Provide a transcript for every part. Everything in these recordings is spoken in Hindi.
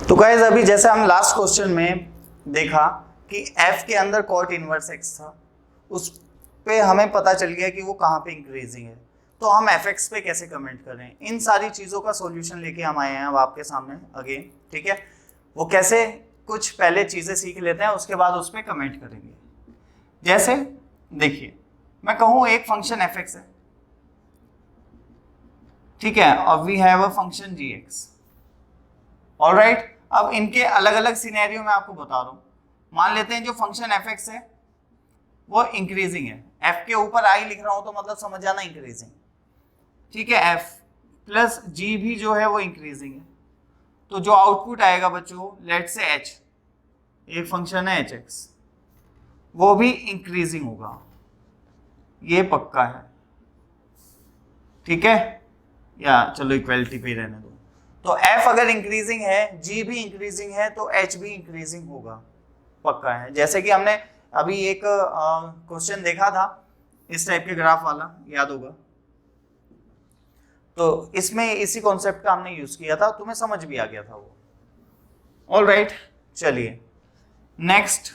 तो गाइस अभी जैसे हम लास्ट क्वेश्चन में देखा कि f के अंदर cot इनवर्स x था, उस पे हमें पता चल गया कि वो कहाँ पे इंक्रीजिंग है, तो हम fx पे कैसे कमेंट करें, इन सारी चीज़ों का सॉल्यूशन लेके हम आए हैं अब आपके सामने अगेन। ठीक है, वो कैसे, कुछ पहले चीज़ें सीख लेते हैं, उसके बाद उस पर कमेंट करेंगे। जैसे देखिए, मैं कहूँ एक फंक्शन fx है, ठीक है, और we have a function gx। Alright, अब इनके अलग अलग सिनेरियो में आपको बता रहा हूं। मान लेते हैं जो फंक्शन fx है वो इंक्रीजिंग है, f के ऊपर i लिख रहा हूं तो मतलब समझ जाना इंक्रीजिंग। ठीक है, f प्लस g भी जो है वो इंक्रीजिंग है, तो जो आउटपुट आएगा बच्चों, लेट से h, एक फंक्शन है hx, वो भी इंक्रीजिंग होगा, ये पक्का है। ठीक है, या चलो इक्वलिटी पे रहने दो। तो f अगर इंक्रीजिंग है, g भी इंक्रीजिंग है, तो h भी इंक्रीजिंग होगा, पक्का है। जैसे कि हमने अभी एक क्वेश्चन देखा था इस टाइप के ग्राफ वाला, याद होगा, तो इसमें इसी कॉन्सेप्ट का हमने यूज किया था, तुम्हें समझ भी आ गया था वो। ऑलराइट, चलिए नेक्स्ट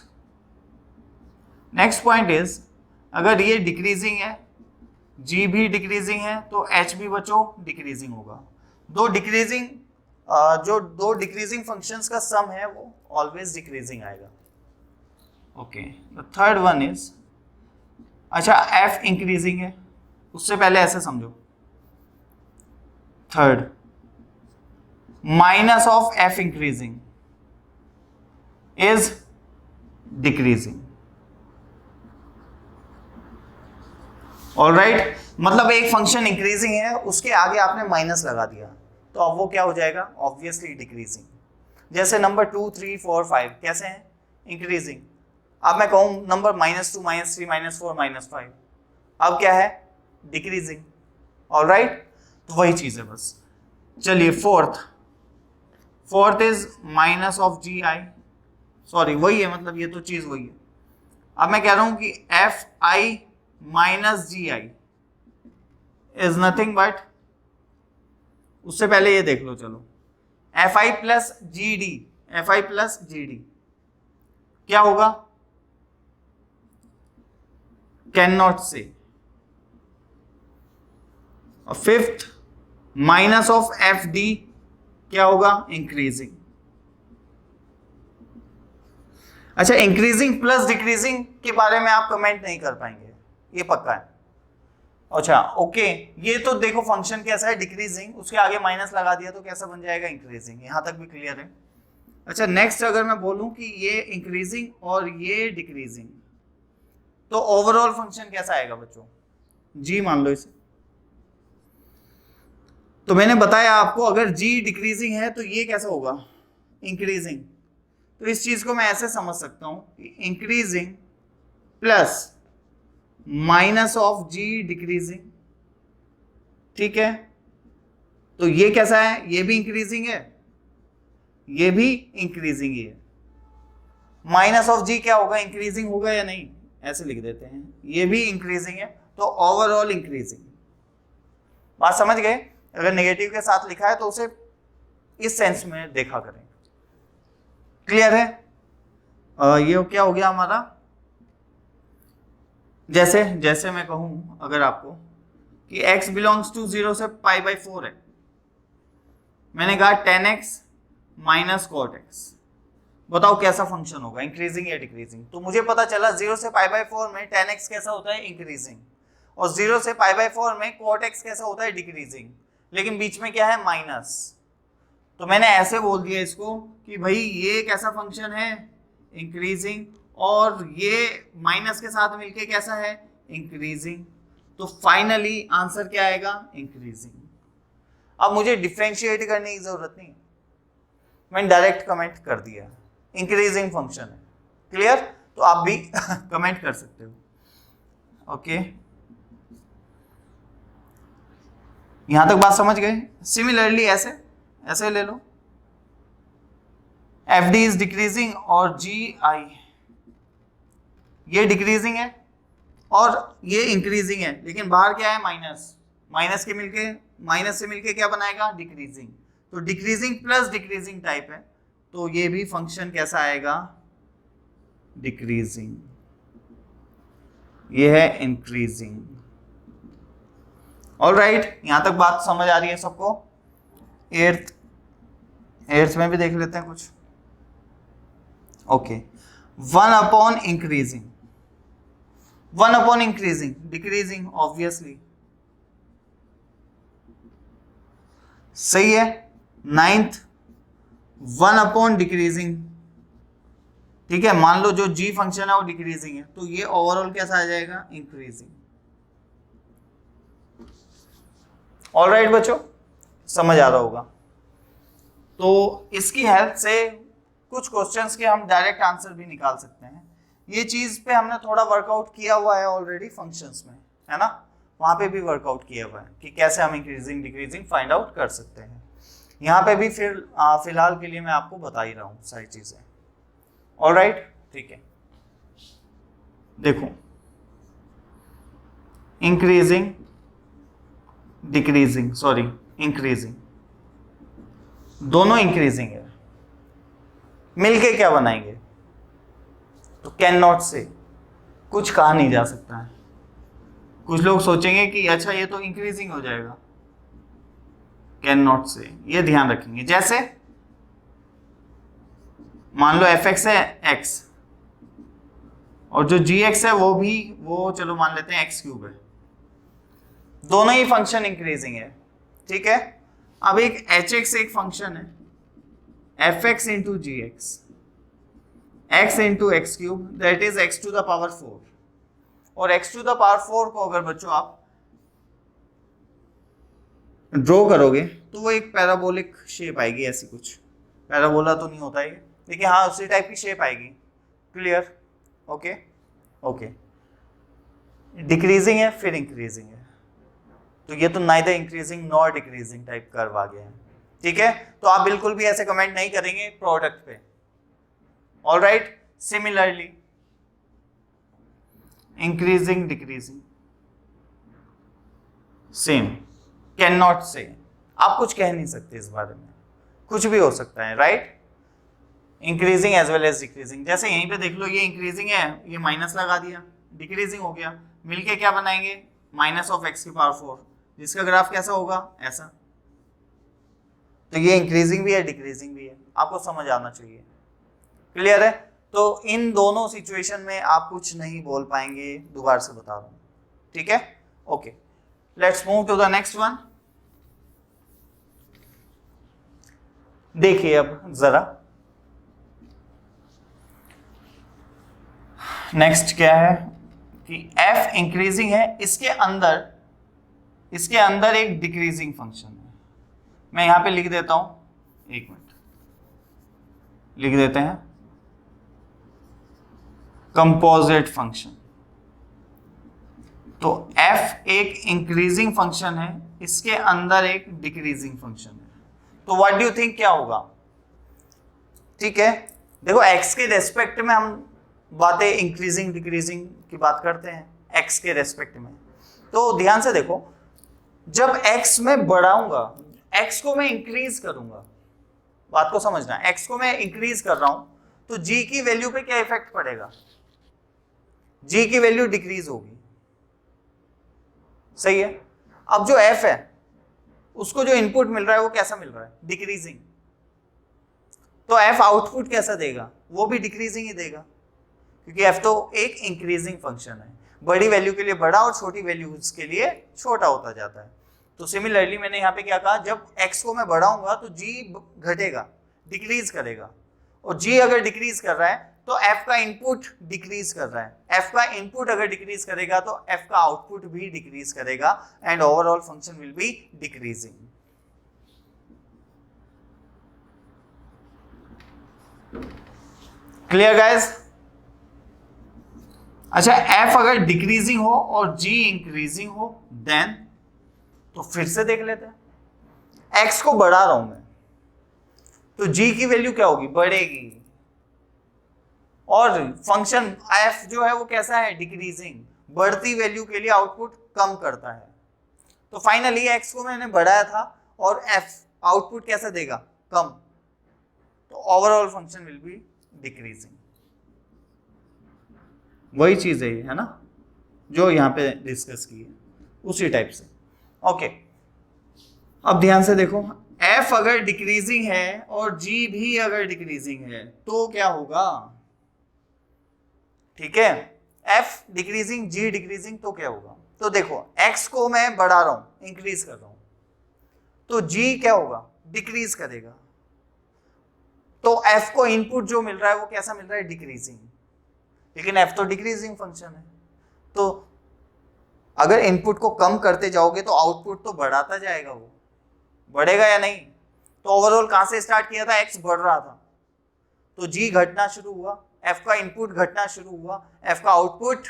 पॉइंट इज, अगर ये डिक्रीजिंग है, g भी डिक्रीजिंग है, तो h भी बच्चों डिक्रीजिंग होगा। दो डिक्रीजिंग फंक्शंस का सम है वो ऑलवेज डिक्रीजिंग आएगा। Okay, the third one is, अच्छा f इंक्रीजिंग है, उससे पहले ऐसे समझो, third minus of f increasing is decreasing. Alright, मतलब एक फंक्शन इंक्रीजिंग है, उसके आगे आपने माइनस लगा दिया, तो अब वो क्या हो जाएगा, ऑब्वियसली डिक्रीजिंग। जैसे नंबर 2, 3, 4, 5 कैसे हैं, इंक्रीजिंग। अब मैं कहूँ नंबर -2, -3, -4, -5, अब क्या है, डिक्रीजिंग। ऑलराइट, तो वही चीज है बस। चलिए fourth is minus of G I, sorry वही है, मतलब ये तो चीज वही है। अब मैं कह रहा हूं कि F I minus G I is nothing but, उससे पहले ये देख लो, चलो F I plus G D क्या होगा, कैन नॉट से। और fifth minus of F D क्या होगा, इंक्रीजिंग। अच्छा, इंक्रीजिंग प्लस डिक्रीजिंग के बारे में आप कमेंट नहीं कर पाएंगे, ये पक्का है। अच्छा ओके, ये तो देखो फंक्शन कैसा है, डिक्रीजिंग, उसके आगे माइनस लगा दिया तो कैसा बन जाएगा, इंक्रीजिंग। यहां तक भी क्लियर है। अच्छा नेक्स्ट, अगर मैं बोलूं कि ये इंक्रीजिंग और ये डिक्रीजिंग, तो ओवरऑल फंक्शन कैसा आएगा बच्चों, जी मान लो इसे। तो मैंने बताया आपको, अगर जी डिक्रीजिंग है तो ये कैसा होगा, इंक्रीजिंग। तो इस चीज को मैं ऐसे समझ सकता हूं कि increasing plus minus of G decreasing. ठीक है, तो ये कैसा है, ये भी इंक्रीजिंग है, ये भी इंक्रीजिंग ही है। माइनस ऑफ जी क्या होगा, इंक्रीजिंग होगा या नहीं, ऐसे लिख देते हैं, ये भी इंक्रीजिंग है, तो ओवरऑल इंक्रीजिंग। बात समझ गए। अगर नेगेटिव के साथ लिखा है तो उसे इस सेंस में देखा करें। क्लियर है। ये क्या हो गया हमारा, जैसे मैं कहूं अगर आपको कि x बिलोंग्स टू 0 से π/4 है, मैंने कहा 10x माइनस कॉट x, बताओ कैसा फंक्शन होगा, इंक्रीजिंग या डिक्रीजिंग। तो मुझे पता चला 0 से π/4 में 10x कैसा होता है, इंक्रीजिंग, और 0 से π/4 में cot x कैसा होता है, डिक्रीजिंग, लेकिन बीच में क्या है, माइनस। तो मैंने ऐसे बोल दिया इसको कि भाई ये कैसा फंक्शन है, इंक्रीजिंग, और ये माइनस के साथ मिलके कैसा है, इंक्रीजिंग। तो फाइनली आंसर क्या आएगा, इंक्रीजिंग। अब मुझे डिफरेंशिएट करने की जरूरत नहीं, मैंने डायरेक्ट कमेंट कर दिया, इंक्रीजिंग फंक्शन है। क्लियर, तो आप भी कमेंट कर सकते हो। ओके, यहां तक बात समझ गए। सिमिलरली ऐसे ले लो, एफ डी इज डिक्रीजिंग और जी आई, ये डिक्रीजिंग है और ये इंक्रीजिंग है, लेकिन बाहर क्या है, माइनस से मिलके क्या बनाएगा, डिक्रीजिंग। तो डिक्रीजिंग प्लस डिक्रीजिंग टाइप है, तो ये भी फंक्शन कैसा आएगा, डिक्रीजिंग। ये है इंक्रीजिंग। ऑलराइट, यहां तक बात समझ आ रही है सबको? एट्थ में भी देख लेते हैं कुछ। ओके, 1/इंक्रीजिंग, 1/इंक्रीजिंग डिक्रीजिंग ऑब्वियसली, सही है। 9th 1/डिक्रीजिंग, ठीक है। मान लो जो g फंक्शन है वो डिक्रीजिंग है, तो ये ओवरऑल कैसा आ जाएगा, इंक्रीजिंग। ऑलराइट बच्चों, समझ आ रहा होगा। तो इसकी हेल्प से कुछ क्वेश्चंस के हम डायरेक्ट आंसर भी निकाल सकते हैं। ये चीज पे हमने थोड़ा वर्कआउट किया हुआ है ऑलरेडी फंक्शंस में, है ना, वहां पे भी वर्कआउट किया हुआ है कि कैसे हम इंक्रीजिंग डिक्रीजिंग फाइंड आउट कर सकते हैं। यहाँ पे भी फिलहाल के लिए मैं आपको बता ही रहा हूँ सारी चीजें। ऑलराइट, ठीक है। देखो, इंक्रीजिंग डिक्रीजिंग, सॉरी इंक्रीजिंग, दोनों इंक्रीजिंग है, मिलके क्या बनाएंगे, तो कैन नॉट से कुछ कहा नहीं जा सकता है। कुछ लोग सोचेंगे कि अच्छा ये तो इंक्रीजिंग हो जाएगा, कैन नॉट से, ये ध्यान रखेंगे। जैसे मान लो fx है x, और जो gx है वो चलो मान लेते हैं x³ है, दोनों ही फंक्शन इंक्रीजिंग है, ठीक है। अब एक hx एक फंक्शन है, fx into G X, x into x³ that is x⁴, और x⁴ को अगर बच्चों आप ड्रॉ करोगे तो वो एक पैराबोलिक शेप आएगी, ऐसी कुछ, पैराबोला तो नहीं होता है लेकिन हाँ उसी टाइप की शेप आएगी। क्लियर? ओके ओके, डिक्रीजिंग है फिर इंक्रीजिंग है, तो ये तो neither increasing nor decreasing type curve आ गया है, ठीक है। तो आप बिल्कुल भी ऐसे कमेंट नहीं करेंगे प्रोडक्ट पे। Alright, similarly increasing decreasing same, can not से, आप कुछ कह नहीं सकते इस बारे में, कुछ भी हो सकता है, right. Increasing as well as decreasing, जैसे यहीं पे देख लो, ये इंक्रीजिंग है, ये माइनस लगा दिया, डिक्रीजिंग हो गया, मिलके क्या बनाएंगे, -(x⁴), जिसका ग्राफ कैसा होगा, ऐसा। तो ये इंक्रीजिंग भी है डिक्रीजिंग भी है, आपको समझ आना चाहिए। क्लियर है? तो इन दोनों सिचुएशन में आप कुछ नहीं बोल पाएंगे, दोबारा से बता रहा हूं, ठीक है। Okay, let's move to the next one. देखिए अब जरा नेक्स्ट क्या है कि f इंक्रीजिंग है, इसके अंदर एक डिक्रीजिंग फंक्शन है। मैं यहां पे लिख देता हूं, एक मिनट लिख देते हैं, कंपोजिट फंक्शन। तो f एक इंक्रीजिंग फंक्शन है, इसके अंदर एक डिक्रीजिंग फंक्शन है, तो व्हाट डू यू थिंक क्या होगा? ठीक है, देखो x के रेस्पेक्ट में हम बातें इंक्रीजिंग डिक्रीजिंग की बात करते हैं, x के रेस्पेक्ट में। तो ध्यान से देखो, जब x में बढ़ाऊंगा, x को मैं इंक्रीज करूंगा, बात को समझना, x को मैं इंक्रीज कर रहा हूं, तो g की वैल्यू पे क्या इफेक्ट पड़ेगा, g की वैल्यू डिक्रीज होगी, सही है। अब जो f है उसको जो इनपुट मिल रहा है वो कैसा मिल रहा है, डिक्रीजिंग, तो f आउटपुट कैसा देगा, वो भी डिक्रीजिंग ही देगा, क्योंकि f तो एक इंक्रीजिंग फंक्शन है, बड़ी वैल्यू के लिए बड़ा और छोटी वैल्यूज के लिए छोटा होता जाता है। तो सिमिलरली मैंने यहाँ पे क्या कहा, जब x को मैं बढ़ाऊंगा तो g घटेगा, डिक्रीज करेगा, और g अगर डिक्रीज कर रहा है तो f का इनपुट डिक्रीज कर रहा है, f का इनपुट अगर डिक्रीज करेगा तो f का आउटपुट भी डिक्रीज करेगा, and overall function will be decreasing. Clear guys? अच्छा, f अगर डिक्रीजिंग हो और g इंक्रीजिंग हो, देन तो फिर से देख लेते हैं, x को बढ़ा रहा हूं मैं तो g की वैल्यू क्या होगी, बढ़ेगी, और फंक्शन f जो है वो कैसा है, डिक्रीजिंग, बढ़ती वैल्यू के लिए आउटपुट कम करता है। तो फाइनली x को मैंने बढ़ाया था और f आउटपुट कैसा देगा, कम, तो overall function will be decreasing. वही चीज है ना जो यहाँ पे डिस्कस की है, उसी टाइप से। ओके, अब ध्यान से देखो, f अगर डिक्रीजिंग है और g भी अगर डिक्रीजिंग है तो क्या होगा? ठीक है, f डिक्रीजिंग g डिक्रीजिंग तो क्या होगा? तो देखो x को मैं बढ़ा रहा हूं, इंक्रीज कर रहा हूं, तो g क्या होगा? डिक्रीज करेगा। तो f को इनपुट जो मिल रहा है वो कैसा मिल रहा है? डिक्रीजिंग। लेकिन f तो डिक्रीजिंग फंक्शन है, तो अगर इनपुट को कम करते जाओगे तो आउटपुट तो बढ़ाता जाएगा, वो बढ़ेगा या नहीं? तो ओवरऑल कहां से स्टार्ट किया था? x बढ़ रहा था, तो g घटना शुरू हुआ, f का इनपुट घटना शुरू हुआ, f का आउटपुट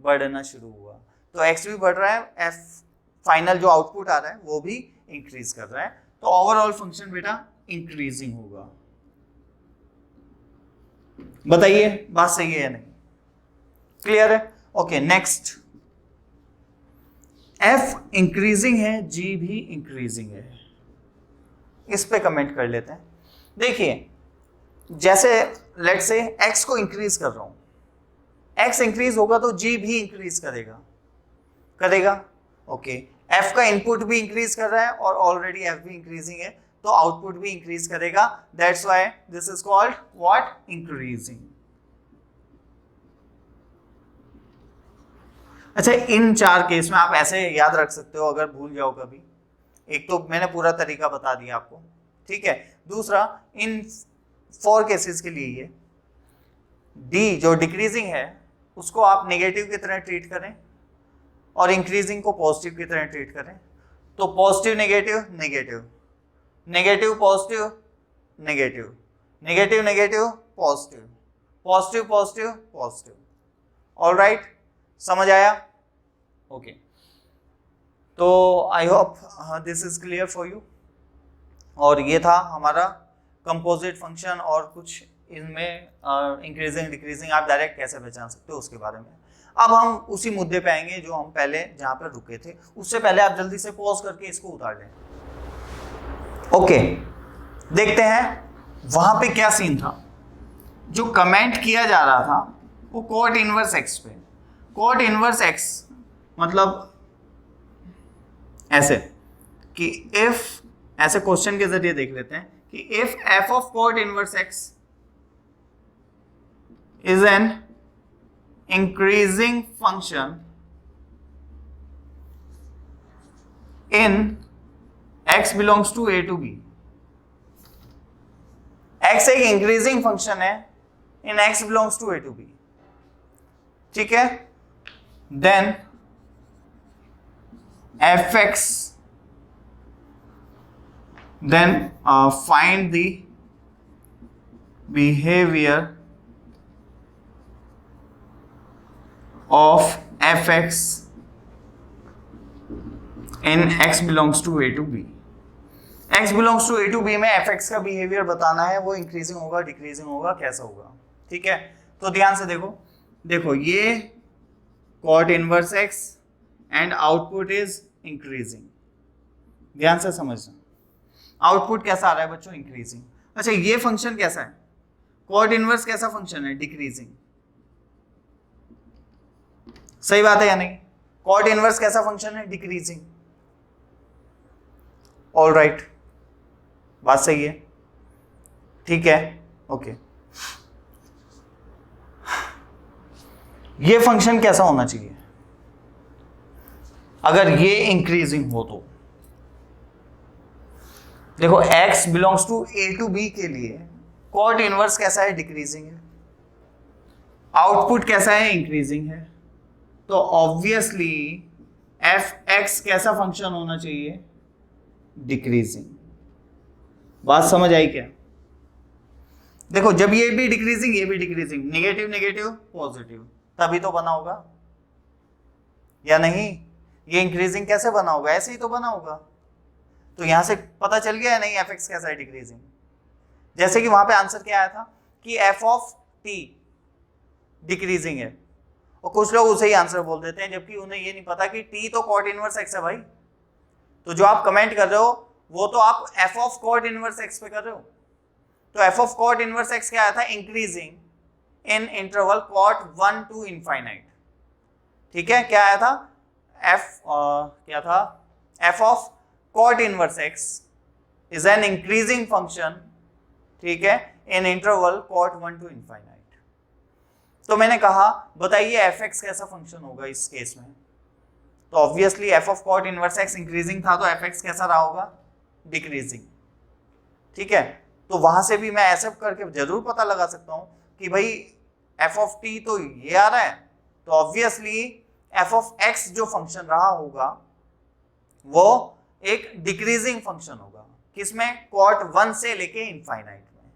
बढ़ना शुरू हुआ। तो x भी बढ़ रहा है, f फाइनल जो आउटपुट आ रहा है वो भी इंक्रीज कर रहा है, तो ओवरऑल फंक्शन बेटा इंक्रीजिंग होगा। बताइए बात सही है या नहीं? क्लियर है? ओके, नेक्स्ट, f इंक्रीजिंग है, g भी इंक्रीजिंग है, इस पे कमेंट कर लेते हैं। देखिए, जैसे लेट्स से x को इंक्रीज कर रहा हूं, x इंक्रीज होगा तो g भी इंक्रीज करेगा। ओके, f का इनपुट भी इंक्रीज कर रहा है और ऑलरेडी f भी इंक्रीजिंग है, तो आउटपुट भी इंक्रीज करेगा। That's why this is called what? Increasing. अच्छा, इन चार केस में आप ऐसे याद रख सकते हो अगर भूल जाओ कभी। एक तो मैंने पूरा तरीका बता दिया आपको, ठीक है। दूसरा, इन 4 केसेस के लिए ये d जो डिक्रीजिंग है उसको आप नेगेटिव की तरह ट्रीट करें और इंक्रीजिंग को पॉजिटिव की तरह ट्रीट करें। तो positive negative negative, negative positive negative, negative negative positive, positive positive positive. Alright, समझ आया? ओके, तो I hope this is clear for you. और ये था हमारा कंपोजिट फंक्शन, और कुछ इनमें इंक्रीजिंग डिक्रीजिंग आप डायरेक्ट कैसे पहचान सकते हो उसके बारे में। अब हम उसी मुद्दे पे आएंगे जो हम पहले जहां पर रुके थे। उससे पहले आप जल्दी से पॉज करके इसको उतार लें। ओके, देखते हैं वहां पे क्या सीन था। जो कमेंट किया जा रहा था वो कोट इनवर्स एक्स पे। कोट इनवर्स एक्स मतलब ऐसे कि इफ, ऐसे क्वेश्चन के जरिए देख लेते हैं कि if F of cot inverse X is an increasing function in x belongs to a to b। x एक इंक्रीजिंग फंक्शन है in x belongs to a to b, ठीक है। Then fx, then find the behavior of fx in x belongs to a to b। x belongs to a to b में fx का बिहेवियर बताना है, वो इंक्रीजिंग होगा डिक्रीजिंग होगा कैसा होगा, ठीक है। तो ध्यान से देखो ये cot inverse x and output is increasing. ध्यान से समझना, आउटपुट कैसा आ रहा है बच्चों? इंक्रीजिंग। अच्छा, ये फंक्शन कैसा है? कॉट इनवर्स कैसा फंक्शन है? डिक्रीजिंग। सही बात है या नहीं? कॉट इनवर्स कैसा फंक्शन है? डिक्रीजिंग। ऑलराइट, बात सही है, ठीक है। ओके, ये फंक्शन कैसा होना चाहिए अगर ये इंक्रीजिंग हो? तो देखो x belongs to a to b के लिए कॉट इनवर्स कैसा है? डिक्रीजिंग है। आउटपुट कैसा है? इंक्रीजिंग है। तो ऑब्वियसली fx कैसा फंक्शन होना चाहिए? डिक्रीजिंग। बात समझ आई क्या? देखो, जब ये भी डिक्रीजिंग ये भी डिक्रीजिंग, नेगेटिव नेगेटिव पॉजिटिव, तभी तो बना होगा या नहीं? ये इंक्रीजिंग कैसे बना होगा? ऐसे ही तो बना होगा। तो यहां से पता चल गया है नहीं fx कैसा है? डिक्रीजिंग। जैसे कि वहां पे आंसर क्या आया था कि f ऑफ t डिक्रीजिंग है, और कुछ लोग उसे ही आंसर बोल देते हैं जबकि उन्हें ये नहीं पता कि t तो कॉट इनवर्स x है भाई। तो जो आप कमेंट कर रहे हो वो तो आप f of cot inverse x पे कर रहे हो। तो F of cot inverse X क्या आया था, increasing in interval cot 1 to infinite. ठीक है, क्या आया था, क्या था, F of cot inverse X is an increasing function, ठीक है, in interval cot 1 to infinite. तो मैंने कहा बताइए एफ एक्स कैसा फंक्शन होगा इस केस में, तो obviously F of cot inverse X increasing था, तो एफ एक्स कैसा रहा होगा, डिक्रीजिंग। ठीक है, तो वहां से भी मैं ऐसे करके जरूर पता लगा सकता हूं कि भाई एफ ऑफ टी तो ये आ रहा है, तो ऑब्वियसली एफ ऑफ एक्स जो फंक्शन रहा होगा वो एक डिक्रीजिंग फंक्शन होगा, किसमें, कॉट 1 से लेके इनफाइनाइट में।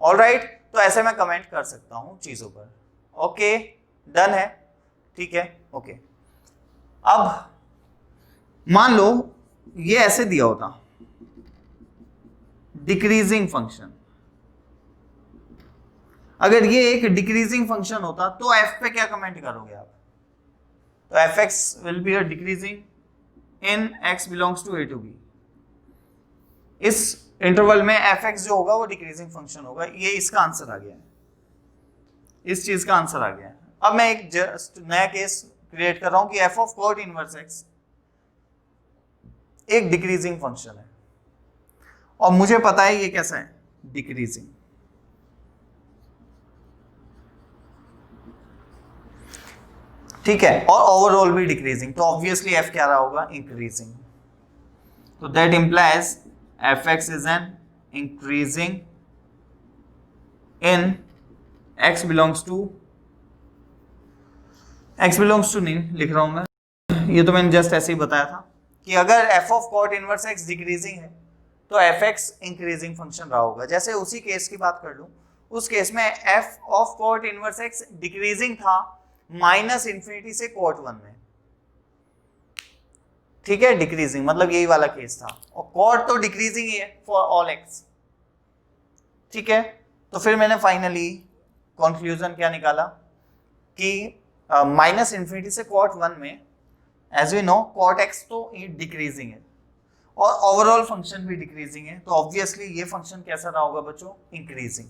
ऑलराइट, तो ऐसे मैं कमेंट कर सकता हूं चीजों पर। ओके, डन है, ठीक है, ओके। अब मान लो ये ऐसे दिया होता, डिक्रीजिंग फंक्शन, अगर ये एक डिक्रीजिंग फंक्शन होता तो एफ पे क्या कमेंट करोगे आप, तो F X will be a decreasing in X belongs to A to B. इस इंटरवल में एफ एक्स जो होगा वो डिक्रीजिंग फंक्शन होगा, ये इसका आंसर आ गया है, इस चीज का आंसर आ गया है। अब मैं एक जस्ट नया केस क्रिएट कर रहा हूं कि F of cot inverse X एक डिक्रीजिंग फंक्शन है और मुझे पता है ये कैसा है, डिक्रीजिंग। ठीक है, और ओवरऑल भी डिक्रीजिंग, तो ऑब्वियसली एफ क्या रहा होगा, इंक्रीजिंग। तो that implies F X is an increasing in X belongs to नहीं लिख रहा हूं मैं, ये तो मैंने जस्ट ऐसे ही बताया था कि अगर F of cot inverse X decreasing है तो एफ एक्स इंक्रीजिंग फंक्शन रहा होगा। जैसे उसी केस की बात कर लूं, उस केस में F of cot inverse X decreasing था माइनस इंफिनिटी से कॉट 1 में। ठीक है, डिक्रीजिंग मतलब यही वाला केस था, और कॉट तो डिक्रीजिंग ही है फॉर ऑल एक्स। ठीक है, तो फिर मैंने फाइनली कंक्लूजन क्या निकाला कि माइनस इंफिनिटी से कॉट 1 में as we know cot X तो डिक्रीजिंग है और ओवरऑल फंक्शन भी डिक्रीजिंग है, तो ऑब्वियसली ये फंक्शन कैसा रहा होगा बच्चों, इंक्रीजिंग।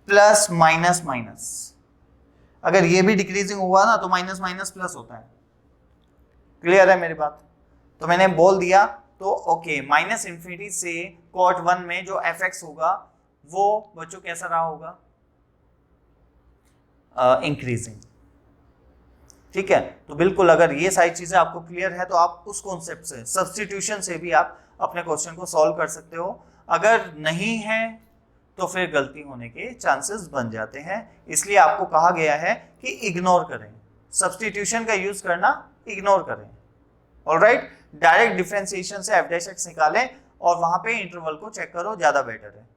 प्लस माइनस माइनस, अगर ये भी डिक्रीजिंग हुआ ना तो माइनस माइनस प्लस होता है। क्लियर है मेरी बात, तो मैंने बोल दिया। तो ओके, माइनस इंफिनिटी से कॉट 1 में जो एफ एक्स होगा वो बच्चों कैसा रहा होगा, इंक्रीजिंग। ठीक है, तो बिल्कुल अगर ये सारी चीजें आपको क्लियर है तो आप उस कॉन्सेप्ट से, सब्स्टिट्यूशन से भी आप अपने क्वेश्चन को सॉल्व कर सकते हो। अगर नहीं है तो फिर गलती होने के चांसेस बन जाते हैं, इसलिए आपको कहा गया है कि इग्नोर करें, सब्स्टिट्यूशन का यूज करना इग्नोर करें। ऑलराइट, डायरेक्ट डिफरेंशिएशन से एफ डैश एक्स निकालें और वहां पे इंटरवल को चेक करो, ज्यादा बेटर है।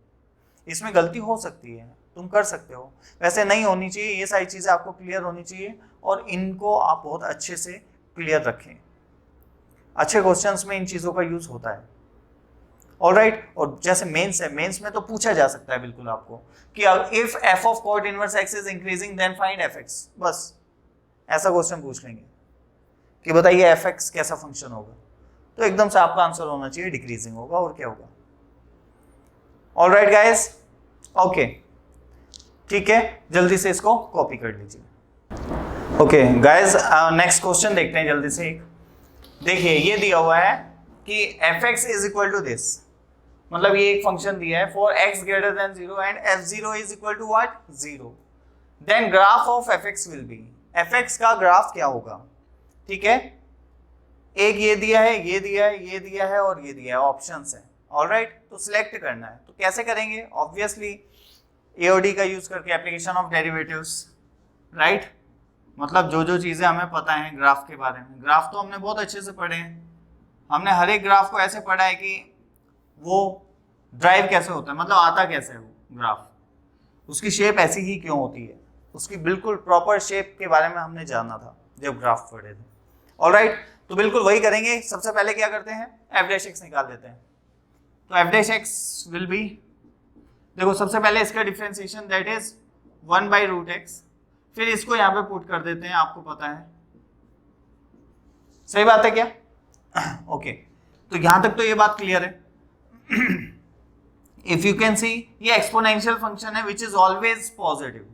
इसमें गलती हो सकती है, तुम कर सकते हो, वैसे नहीं होनी चाहिए। ये सारी चीजें आपको क्लियर होनी चाहिए और इनको आप बहुत अच्छे से क्लियर रखें। अच्छे क्वेश्चंस में इन चीजों का यूज होता है। ऑलराइट, और जैसे मेंस है, मेंस में तो पूछा जा सकता है बिल्कुल आपको कि if F of cot inverse X is increasing then find F X, बस ऐसा क्वेश्चन पूछ लेंगे कि बताइए एफ एक्स कैसा फंक्शन होगा, तो एकदम से आपका आंसर होना चाहिए डिक्रीजिंग होगा, और क्या होगा। ऑलराइट गाइस, ओके, ठीक है, जल्दी से इसको कॉपी कर लीजिए। ओके गाइस, नेक्स्ट क्वेश्चन देखते हैं जल्दी से। एक देखिए, ये दिया हुआ है कि F X is equal to this, मतलब ये एक फंक्शन दिया है for X greater than 0 and F 0 is equal to what, 0, then graph of F X will be, F X का ग्राफ क्या होगा। ठीक है, एक ये दिया है, ये दिया है, ये दिया है और ये दिया है, ऑप्शंस है। ऑलराइट, तो सिलेक्ट करना है, तो कैसे करेंगे, ऑब्वियसली एओडी का यूज करके, एप्लीकेशन ऑफ डेरिवेटिव्स, राइट। मतलब जो जो चीजें हमें पता है ग्राफ के बारे में, ग्राफ तो हमने बहुत अच्छे से पढ़े हैं, हमने हर एक ग्राफ को ऐसे पढ़ा है कि वो ड्राइव कैसे होता है, मतलब आता कैसे है वो ग्राफ, उसकी शेप ऐसी ही क्यों होती है, उसकी बिल्कुल प्रॉपर शेप के बारे में हमने जाना था जब ग्राफ पढ़े थे। ऑलराइट, तो बिल्कुल वही करेंगे। सबसे पहले क्या करते हैं, एफ डैश एक्स निकाल देते हैं। तो F dash x will B, देखो सबसे पहले इसका डिफरेंशिएशन दैट इज 1/√x, फिर इसको यहाँ पे पुट कर देते हैं, आपको पता है, सही बात है क्या। ओके, तो यहां तक तो ये बात क्लियर है। इफ यू कैन सी ये एक्सपोनेंशियल फंक्शन है विच इज ऑलवेज पॉजिटिव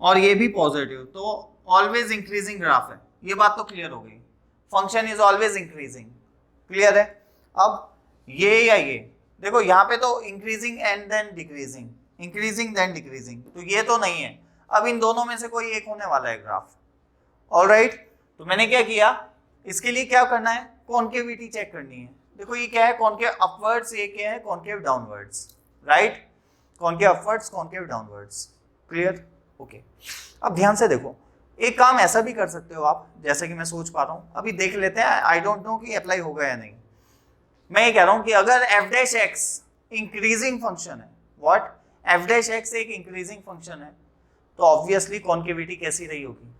और ये भी पॉजिटिव, तो ऑलवेज इंक्रीजिंग ग्राफ है। ये बात तो क्लियर हो गई, function is always increasing. Clear है? अब ये या ये देखो, यहाँ पे तो increasing and then decreasing, increasing then decreasing, तो ये तो नहीं है। अब इन दोनों में से कोई एक होने वाला है ग्राफ। ऑलराइट, तो मैंने क्या किया, इसके लिए क्या करना है, कॉन्केविटी चेक करनी है। देखो ये क्या है, कॉन्केव अपवर्ड्स, ये क्या है concave downwards, right? Concave upwards, concave downwards. Clear? Okay. अब ध्यान से देखो, एक काम ऐसा भी कर सकते हो आप, जैसे कि मैं सोच पा रहा हूं, अभी देख लेते हैं, आई डोंट नो कि अप्लाई होगा या नहीं। मैं ये कह रहा हूं कि अगर f dash x increasing function है, व्हाट, f डैश x एक इंक्रीजिंग फंक्शन है, तो ऑब्वियसली कॉन्केविटी कैसी रही होगी,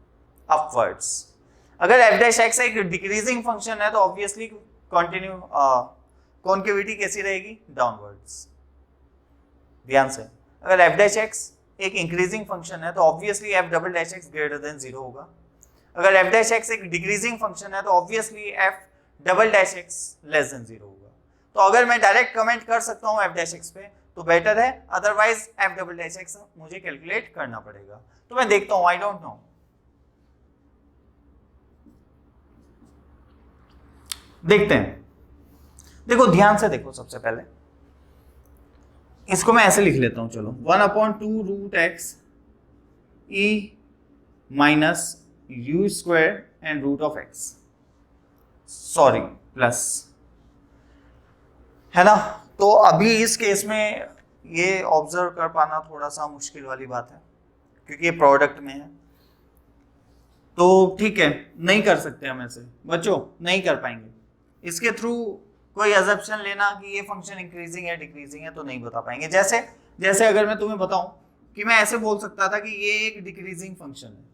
अपवर्ड्स। अगर f डैश x एक डिक्रीजिंग फंक्शन है तो ऑब्वियसली कंटिन्यू कॉन्केविटी कैसी रहेगी, डाउनवर्ड्स। ध्यान से, अगर f डैश x एक इंक्रीजिंग फंक्शन है तो obviously f double dash x greater than 0 होगा। अगर f डैश x एक डिक्रीजिंग फंक्शन है तो obviously f double dash x less than 0 होगा। तो अगर मैं डायरेक्ट कमेंट कर सकता हूं f डैश x पे तो बेटर है, otherwise f double dash x मुझे कैलकुलेट करना पड़ेगा। तो मैं देखता हूं, आई डोंट नो। देखते हैं, देखो ध्यान से देखो, सबसे पहले इसको मैं ऐसे लिख लेता हूं, चलो 1/2 root X E minus U square and root of X, sorry plus, है ना। तो अभी इस केस में ये ऑब्जर्व कर पाना थोड़ा सा मुश्किल वाली बात है क्योंकि ये प्रोडक्ट में है, तो ठीक है, नहीं कर सकते हम ऐसे बच्चों, नहीं कर पाएंगे। इसके थ्रू कोई अजम्पशन लेना कि ये फंक्शन इंक्रीजिंग है डिक्रीजिंग है तो नहीं बता पाएंगे। जैसे जैसे अगर मैं तुम्हें बताऊं कि मैं ऐसे बोल सकता था कि ये एक डिक्रीजिंग फंक्शन है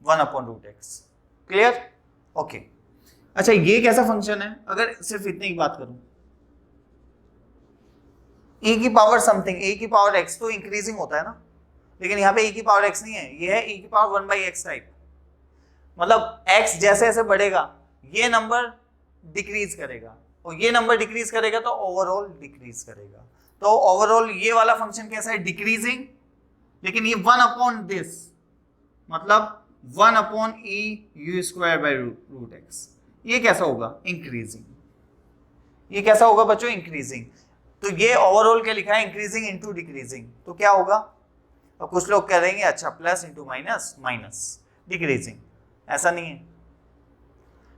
1/√x। क्लियर? ओके। अच्छा, ये कैसा फंक्शन है, अगर सिर्फ इतनी की बात करूं, e की पावर समथिंग, e की पावर x तो इंक्रीजिंग होता है ना, लेकिन यहाँ पे e की पावर x नहीं है, ये है e की पावर 1/x टाइप। मतलब x जैसे जैसे बढ़ेगा ये नंबर डिक्रीज करेगा और ये नंबर डिक्रीज करेगा तो ओवरऑल डिक्रीज करेगा। तो ओवरऑल ये वाला फंक्शन कैसा है, डिक्रीजिंग, लेकिन ये 1/this मतलब 1/e u²/√x, ये कैसा होगा, इंक्रीजिंग। ये कैसा होगा बच्चों, इंक्रीजिंग। तो ये ओवरऑल क्या लिखा है, इंक्रीजिंग इंटू डिक्रीजिंग, तो क्या होगा। और कुछ लोग कह देंगे अच्छा plus into minus, minus decreasing, ऐसा नहीं है।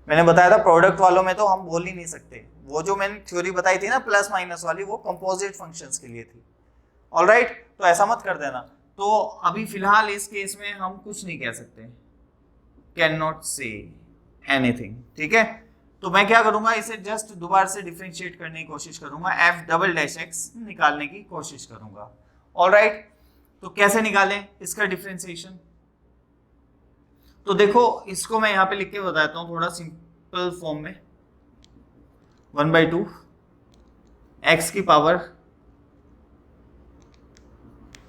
मैंने बताया था प्रोडक्ट वालों में तो हम बोल ही नहीं सकते, वो जो मैंने थ्योरी बताई थी ना प्लस माइनस वाली, वो कंपोजिट फंक्शंस के लिए थी। ऑलराइट, तो ऐसा मत कर देना। तो अभी फिलहाल इस केस में हम कुछ नहीं कह सकते, कैन नॉट से एनीथिंग, ठीक है। तो मैं क्या करूंगा, इसे जस्ट दोबारा से डिफरेंशिएट करने की कोशिश करूंगा, f डबल डैश x निकालने की कोशिश करूंगा। ऑलराइट, तो कैसे निकालें इसका डिफरेंशिएशन, तो देखो इसको मैं यहाँ पे लिख के बताता हूँ थोड़ा सिंपल फॉर्म में, 1/2 x की पावर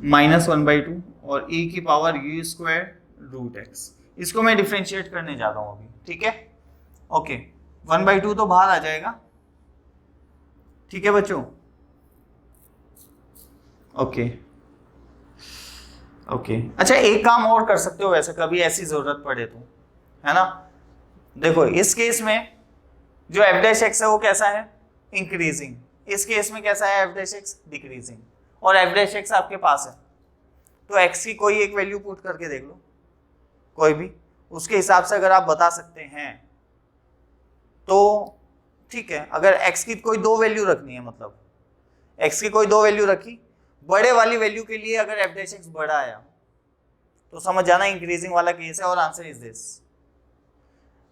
-1/2 और e की पावर u²√x, इसको मैं डिफरेंशिएट करने जा रहा हूँ अभी, ठीक है। ओके, 1/2 तो बाहर आ जाएगा, ठीक है बच्चों। ओके ओके, अच्छा एक काम और कर सकते हो वैसे, कभी ऐसी जरूरत पड़े तो, है ना। देखो इस केस में जो f डैश x है वो कैसा है, इंक्रीजिंग। इस केस में कैसा है, f डैश x डिक्रीजिंग, और f डैश x आपके पास है, तो x की कोई एक वैल्यू पुट करके देख लो, कोई भी, उसके हिसाब से अगर आप बता सकते हैं तो ठीक है। अगर x की कोई दो वैल्यू रखनी है, मतलब x की कोई दो वैल्यू रखी, बड़े वाली वैल्यू के लिए अगर f डैश x बड़ा आया तो समझ जाना इंक्रीजिंग वाला केस है और आंसर इज दिस।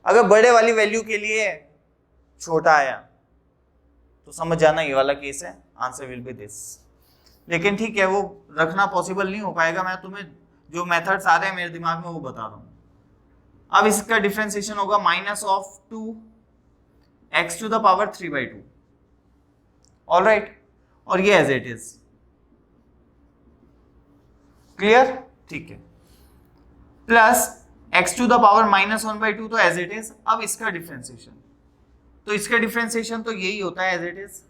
अगर बड़े वाली वैल्यू के लिए छोटा आया तो समझ जाना ये वाला केस है, आंसर विल बी दिस। लेकिन ठीक है, वो रखना पॉसिबल नहीं हो पाएगा, मैं तुम्हें जो मेथड्स आ रहे हैं मेरे दिमाग में वो बता रहा हूं। अब इसका डिफरेंशिएशन होगा -2x⁻³ ऑलराइट, और ये एज इट इज। क्लियर? ठीक है, प्लस x⁻⁻1/2 तो एज इट इज। अब इसका डिफरेंशिएशन, तो इसका डिफरेंशिएशन तो यही होता है एज इट इज,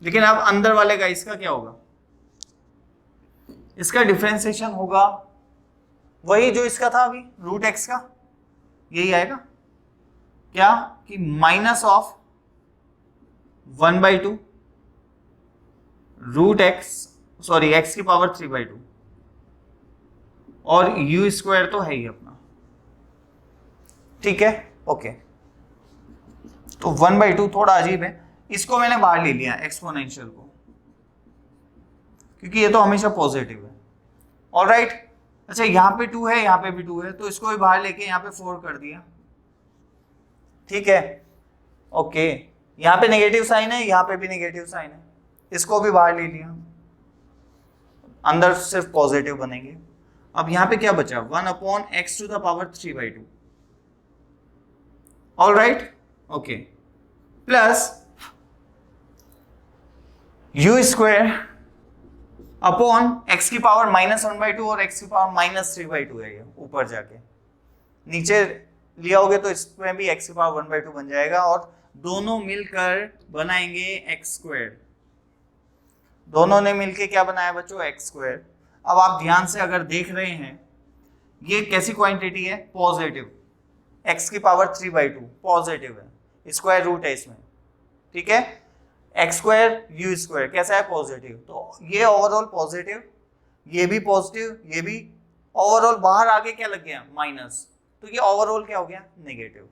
लेकिन अब अंदर वाले का इसका क्या होगा, इसका डिफरेंशिएशन होगा वही जो इसका था अभी, रूट एक्स का, यही आएगा क्या कि minus of 1/2 root X, sorry X की पावर 3/2, और यू स्क्वायर तो है ही अपना, ठीक है, ओके। तो 1/2 थोड़ा अजीब है, इसको मैंने बाहर ले लिया एक्सपोनेंशियल को, क्योंकि ये तो हमेशा पॉजिटिव है। ऑलराइट, अच्छा यहाँ पे 2 है, यहाँ पे भी 2 है, तो इसको भी बाहर लेके यहाँ पे 4 कर दिया, ठीक है, ओके। यहाँ पे नेगेटिव साइन है, यहाँ पे भी नेगेटिव साइन है, इसको भी बाहर ले लिया, अंदर सिर्फ पॉजिटिव बनेंगे। अब यहाँ पे क्या बचा, 1/x⁴ 3/2, alright, okay, plus you square upon x की पावर -1/2 और x की पावर -3/2 है, ये ऊपर जाके नीचे लिया होगे तो इसमें भी x की पावर 1/2 बन जाएगा, और दोनों मिलकर बनाएंगे x²। दोनों ने मिलके क्या बनाया बच्चों, x²। अब आप ध्यान से अगर देख रहे हैं, ये कैसी क्वांटिटी है, पॉजिटिव, x की पावर 3/2 पॉजिटिव है, स्क्वायर रूट है इसमें, ठीक है, x² u स्क्वायर कैसा है, पॉजिटिव, तो ये ओवरऑल पॉजिटिव, ये भी पॉजिटिव, ये भी ओवरऑल, बाहर आगे क्या लग गया, माइनस, तो ये ओवरऑल क्या हो गया, नेगेटिव।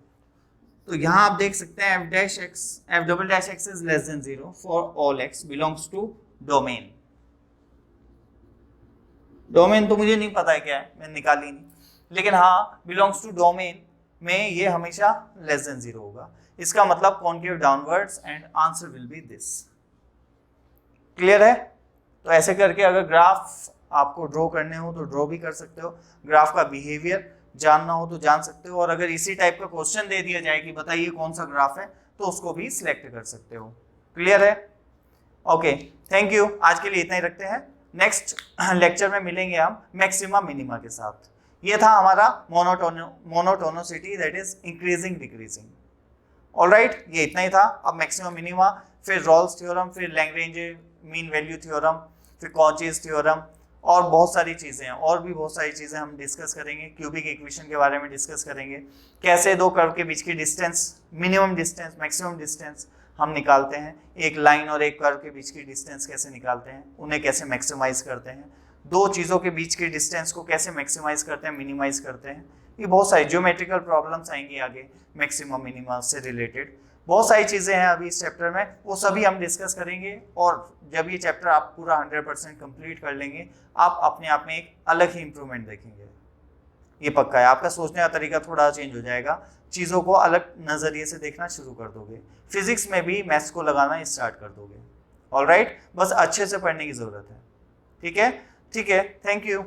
तो यहाँ आप देख सकते हैं f'(x) is less than 0 for all x belongs to domain. Domain तो मुझे नहीं पता है क्या है, मैंने निकाली नहीं, लेकिन हाँ बिलोंग्स टू डोमेन में ये हमेशा लेस देन 0 होगा, इसका मतलब concave downwards, and answer will be this. Clear है? तो ऐसे करके अगर ग्राफ आपको ड्रॉ करने हो तो ड्रॉ भी कर सकते हो, ग्राफ का बिहेवियर जानना हो तो जान सकते हो, और अगर इसी टाइप का क्वेश्चन दे दिया जाए कि बताइए कौन सा ग्राफ है, तो उसको भी सिलेक्ट कर सकते हो। क्लियर है? ओके, थैंक यू, आज के लिए इतना ही रखते हैं, नेक्स्ट लेक्चर में मिलेंगे हम मैक्सिमा मिनिमा के साथ। ये था हमारा monotonicity, that is increasing decreasing. Alright, ये इतना ही था। अब मैक्सिमा मिनिमा, फिर रॉल्स थ्योरम, फिर लैग्रेंज मीन वैल्यू थ्योरम, फिर कॉचीज थ्योरम, और बहुत सारी चीज़ें हैं, और भी बहुत सारी चीज़ें हम डिस्कस करेंगे। क्यूबिक इक्वेशन के बारे में डिस्कस करेंगे, कैसे दो कर्व के बीच की distance, minimum distance, maximum distance हम निकालते हैं, एक लाइन और एक कर्व के बीच की डिस्टेंस कैसे निकालते हैं, उन्हें कैसे मैक्सिमाइज करते हैं, दो चीज़ों के बीच की डिस्टेंस को कैसे मैक्सिमाइज करते हैं, मिनिमाइज करते हैं। ये बहुत सारी ज्योमेट्रिकल प्रॉब्लम्स आएंगी आगे मैक्सिमम मिनिमम से रिलेटेड, बहुत सारी चीज़ें हैं अभी इस चैप्टर में, वो सभी हम डिस्कस करेंगे। और जब ये चैप्टर आप पूरा 100% कंप्लीट कर लेंगे, आप अपने आप में एक अलग ही इंप्रूवमेंट देखेंगे, ये पक्का है। आपका सोचने का तरीका थोड़ा चेंज हो जाएगा, चीज़ों को अलग नज़रिए से देखना शुरू कर दोगे, फिजिक्स में भी मैथ्स को लगाना स्टार्ट कर दोगे। ऑलराइट, बस अच्छे से पढ़ने की ज़रूरत है, ठीक है? ठीक है, थैंक यू।